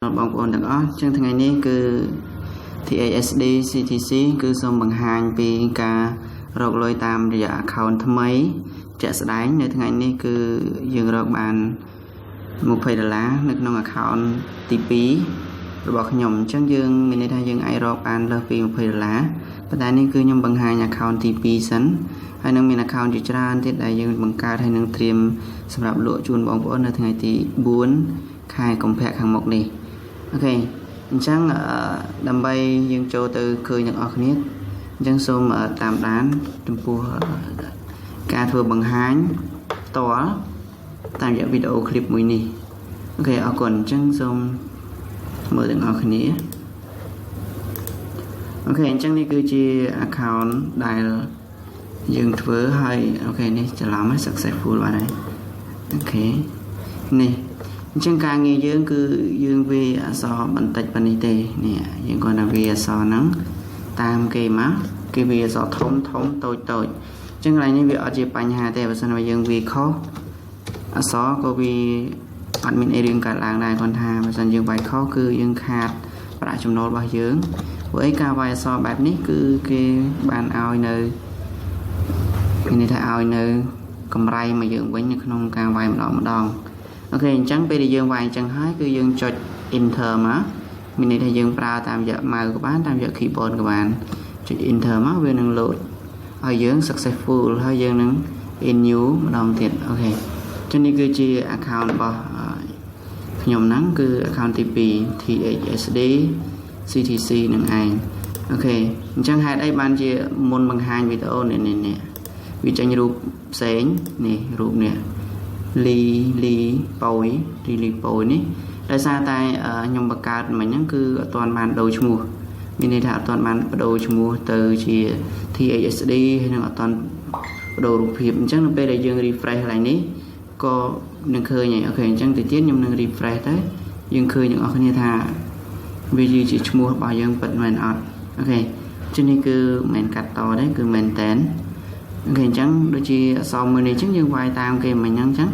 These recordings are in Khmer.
บางคนต่างซึ่งทั้งนี้คือ TASD CTC คือส่งบังหารปีการรกลอยตามระยะเขาทำไมจะแสดงในทั้งนี้คือยังรกบานมุกไฟดล้านึกน้องเขาตีปีบอกขยมจังยังมีในทางยังไอรกบานเลิกปีมุกไฟดล้าประเด็นนี้คือยมบังหารเขาตีปีสันให้นังมีเขาจิตรานที่ใดยังบังการให้นังเตรียมสำหรับหลวงจูนบางคนในทั้งที่บุญคายกลมแพกขังหมกนี้โอเคจังดำใบยังโจtừเคยยังออกนี้จังส้มตามร้านจมพูการធ្វើបង្ហាញតតាមរយៈវីដេអូคลิปមួយនេះអូខេអរគុណចឹងសូមមើលទាំងអស់គ្នាអូខេអញ្ចឹងនេះគឺជា account ដែលយើងធ្វើហើយអូខេនេះច្រឡំ successful បាទហើយអូខេនេះអញ្ចឹងការងារយើងគឺយើងវាអក្សរបន្តិចប៉ុណ្នេះទេនេះយើងគាត់ថាវាអក្សរហ្នឹងតាមគេមកគេវាអក្សរធំធំតូចតូចអញ្ចឹងកន្លែងនេះវាអត់ជាបញ្ហាទេបើសិនបើយើងវាខុសអក្សរក៏វាអត់មានអីរឿងកើតឡើងដែរគាត់ថាបើសិនយើងវាយខុសគឺយើងខាតប្រាក់ចំណូលរបស់យើងព្រោះអីការវាយអក្សរបែបនេះគឺគេបានឲ្យនៅគេនិយាយថាឲ្យនៅកម្រៃមកយើងវិញនៅក្នុងការវាយម្ដងអូខេអញ្ចឹងពេលដែលយើងវាយអញ្ចឹងហើយគឺយើងចុច enter មកមានន័យថាយើងប្រើតាមរយៈ mouse ក៏បានតាមរយៈ keyboard ក៏បានចុច enter មកវានឹង load ហើយយើង successful ហើយយើងនឹង in new ម្ដងទៀតអូខេចឹងនេះគឺជា account របស់ខ្ញុំហ្នឹងគឺ account ទី2 THSD CTC នឹងឯងអូខេអញ្ចឹងហេតុអីបានជាមុនបង្ហាញវីដេអូនេះវាចេញរូបផ្សេងនេះរូបនេះលីប៉យនេះដោយសារតែខ្ញុំបង្កើតមិញហ្នឹងគឺអត់ទាន់បានដូរឈ្មោះមានន័យថាអត់ទាន់បានបដូរឈ្មោះទៅជា THSD ហើយនឹងអត់ទាន់បដូររូបភាពអញ្ចឹងនៅពេលដែលយើង refresh ឡើងនេះក៏នឹងឃើញហើយអូខេអញ្ចឹងទៅទៀតខ្ញុំនឹង refresh ទៅយើងឃើញទាំងអស់គ្នាថាវាជាឈ្មោះរបស់យើងពិតមែនអត់អូខេជានេះគឺមិនកាត់តទេគឺមែនតែនអូខេអញ្ចឹងដូចជាអក្សរមួយនេះអញ្ចឹងយើងវាយតាមគេមិញហ្នឹងអញ្ចឹង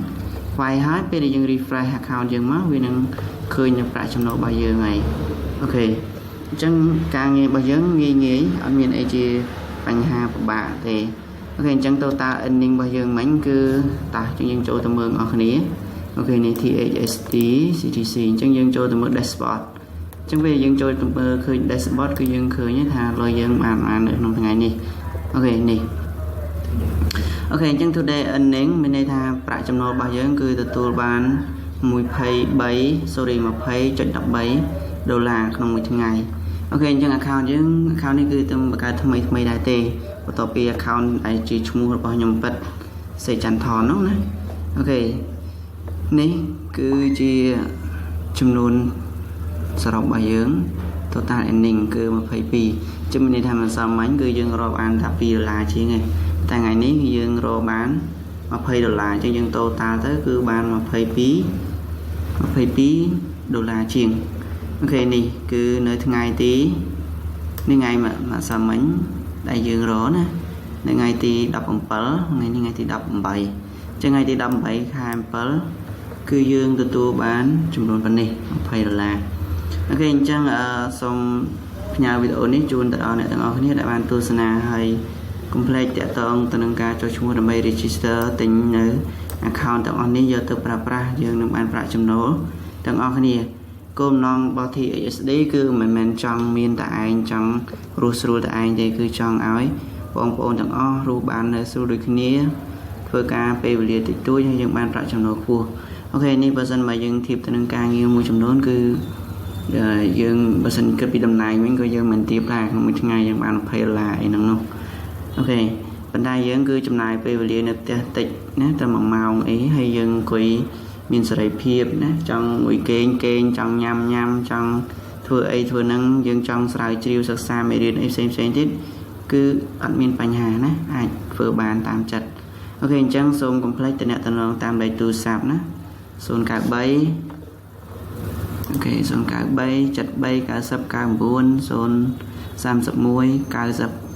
វាយហើយពេលដែលយើង refresh account យើងមកវានឹងឃើញនៅប្រាក់ចំណូលរបស់យើងហើយអូខេអញ្ចឹងការងាររបស់យើងងាយអត់មានអីជាបញ្ហាពិបាកទេអូខេអញ្ចឹង total earning របស់យើងមិញគឺតោះយើងចូលទៅមើលអស់គ្នាអូខេនេះ THSD CTC អញ្ចឹងយើងចូលទៅមើល dashboard អញ្ចឹងពេលយើងចូលទៅមើលឃើញ dashboard គឺយើងឃើញថាលុយយើងបាននៅក្នុងថ្ងៃនេះអូខេនេះអូខេអញ្ចឹង today earning មានន័យថាប្រាក់ចំណូលរបស់យើងគឺទទួលបាន20.13ដុល្លារក្នុងមួយថ្ងៃអូខេអញ្ចឹង account យើង account នេះគឺទៅបង្កើតថ្មីដែរទេបន្ទាប់ពី account ដែលជាឈ្មោះរបស់ខ្ញុំពិតសេចន្ទថននោះណាអូខេនេះគឺជាចំនួនសរុបរបស់យើង total earning គឺ22ជំនាញថាមិនសមមាញ់គឺយើងរាប់អានថា2ដុល្លារជាងឯងតែថ្ងៃនេះយើងរកបាន20ដុល្លារអញ្ចឹងយើង total ទៅគឺបាន22ដុល្លារជាងអូខេនេះគឺនៅថ្ងៃទីនេះថ្ងៃមកសាមិញដែលយើងរកណានៅថ្ងៃទី17ថ្ងៃនេះថ្ងៃទី18អញ្ចឹងថ្ងៃទី18ខែ7គឺយើងទទួលបានចំនួនប៉ុណ្នេះ20ដុល្លារអូខេអញ្ចឹងសូមផ្ញើវីដេអូនេះជូនទៅដល់អ្នកទាំងអស់គ្នាដែលបានទស្សនាហើយកុំភ្លេចតាក់ទងទៅនឹងការចុះឈ្មោះដើម្បី register ទិញនៅ account ទាំងអស់នេះយកទៅប្រើប្រាស់យើងនឹងបានប្រាក់ចំណូលទាំងអស់គ្នាគោលបំណងរបស់ THSD គឺមិនមែនចង់មានតែឯងចង់រស់ស្រួលតែឯងទេគឺចង់ឲ្យបងប្អូនទាំងអស់រស់បាននៅស្រួលដូចគ្នាធ្វើការពេលវេលាតិចតួចហើយយើងបានប្រាក់ចំណូលខ្ពស់អូខេនេះបើសិនមកយើងធៀបទៅនឹងការងារមួយចំនួនគឺយើងបើសិនគិតពីតំណែងវិញក៏យើងមិនទៀបដែរក្នុងមួយថ្ងៃយើងបាន20ដុល្លារអីហ្នឹងនោះអូខេប៉ុន្តែយើងគឺចំណាយពេលវេលានៅផ្ទះតិចណាតែ1ម៉ោងអីហើយយើងអង្គុយមានសេរីភាពណាចង់មួយគេងចង់ញ៉ាំចង់ធ្វើអីធ្វើហ្នឹងយើងចង់ស្រាវជ្រាវសិក្សាមេរៀនអីផ្សេងទៀតគឺអត់មានបញ្ហាណាអាចធ្វើបានតាមចិត្តអូខេអញ្ចឹងសូមកុំភ្លេចតំណតាមលេខទូរស័ព្ទណា093អូខេ093 73 90 99 031 90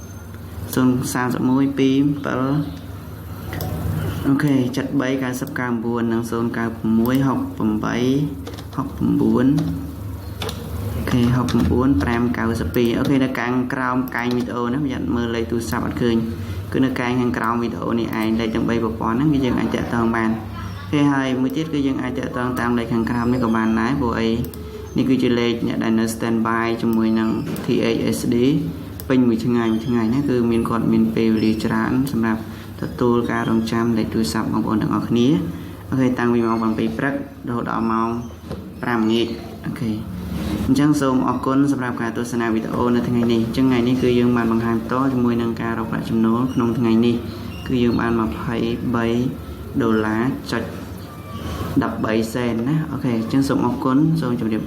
031 27អូខេ73 90 99និង096 68 69 เค64 592 ok នៅខាងក្រោមកែងវីដេអូហ្នឹងយើងមើលលេខទូរស័ព្ទអត់ឃើញគឺនៅខាងក្រោមវីដេអូនេះឯងលេខទាំង3ប្រព័ន្ធហ្នឹងគឺយើងអាចតាក់ទងបានគេហើយមួយទៀតគឺយើងអាចតាក់ទងតាមលេខខាងក្រោមនេះក៏បានដែរព្រោះអីនេះគឺជាលេខអ្នកដែលនៅ standby ជាមួយនឹង THSD ពេញមួយថ្ងៃណាគឺមានគាត់មានពេលវេលាច្រើនសម្រាប់ទទួលការរងចាំលេខទូរស័ព្ទបងប្អូនទាំងអស់គ្នាអូខេតាំងពីម៉ោង7ព្រឹករហូតដល់ម៉ោង5ល្ងាចអូខេអញ្ចឹងសូមអរគុណសម្រាប់ការទស្សនាវីដេអូនៅថ្ងៃនេះអញ្ចឹងថ្ងៃនេះគឺយើងបានបង្ហាញបន្តជាមួយនឹងការរកប្រាក់ចំណូលក្នុងថ្ងៃនេះគឺយើងបាន$23.13សេនណាអូខេអញ្ចឹងសូមអរគុណសូមជម្រាប